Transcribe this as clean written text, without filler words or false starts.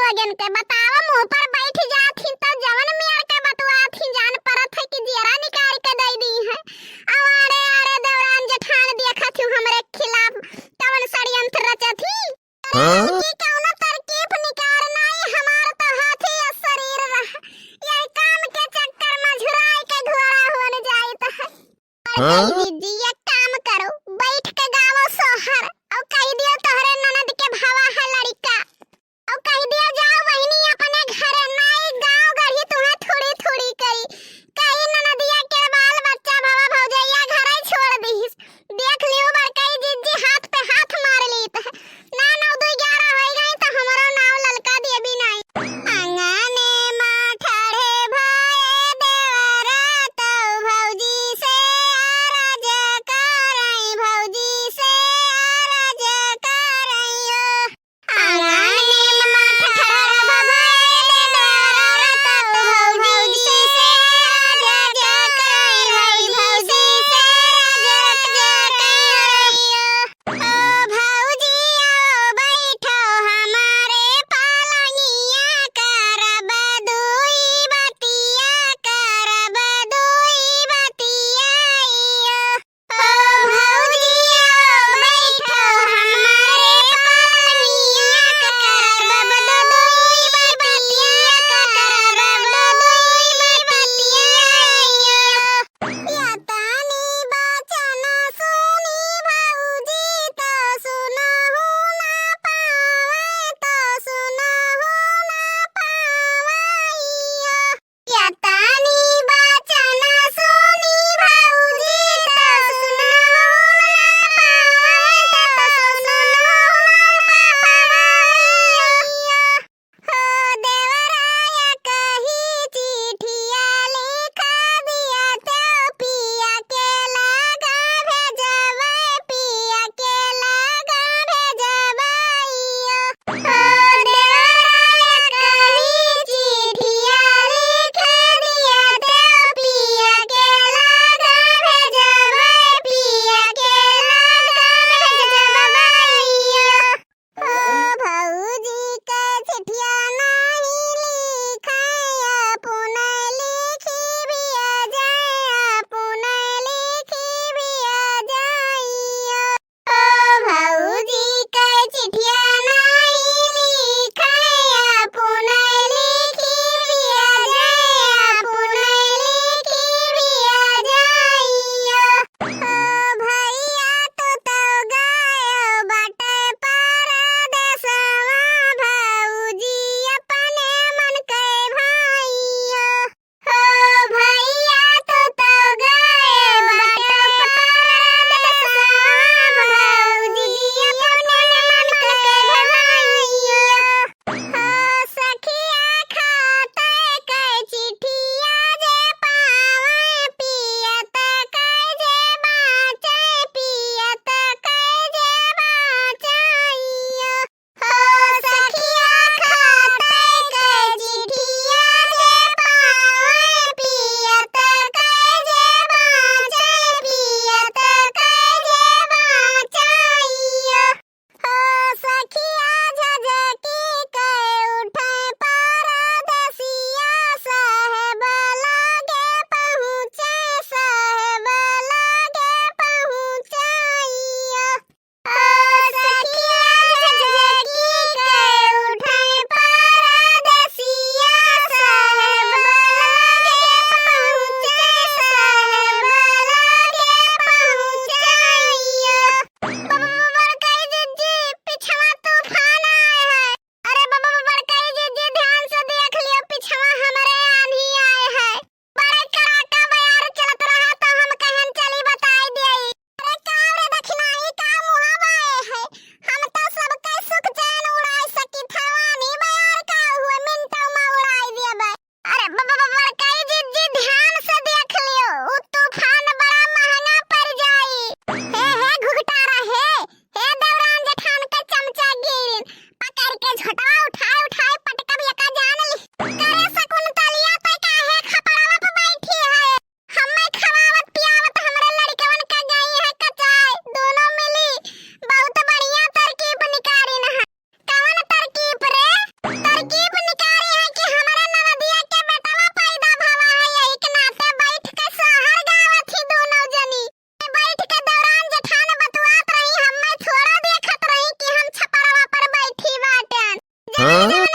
लोगन के बतावा मुंह पर बैठ जाथी तो जवन मेर के बतवाथी जान परत है कि जेरा निकाल के दे दी है। अरे अरे देवरान जेठान देखा थी हमरे खिलाफ कवन षड्यंत्र रचथी। की कौनो तरकीब निकाल नहीं हमार तो हाथी या शरीर रह ये काम के चक्कर में झुराई के घोड़ा होने जाइत है। और दीदी ये काम करो बैठ के गावो सोहर और कह दियो तोहरे ननद के भावा है लड़का और कह दियो जाओ बहनी अपने घरे नाई गांव गढ़ी तुम्हें थोड़ी थोड़ी करी कहीं ननदिया के बाल बच्चा भावा भौजैया घरे छोड़ दीस। देख लियो बड़काई जीजी हाथ पे हाथ मार लीत है ना 9 2 11 हो गई तो हमारा नाव ललका देबी नहीं। अंगने मां ठाड़े भाई देवरा तो भौजी से राज चले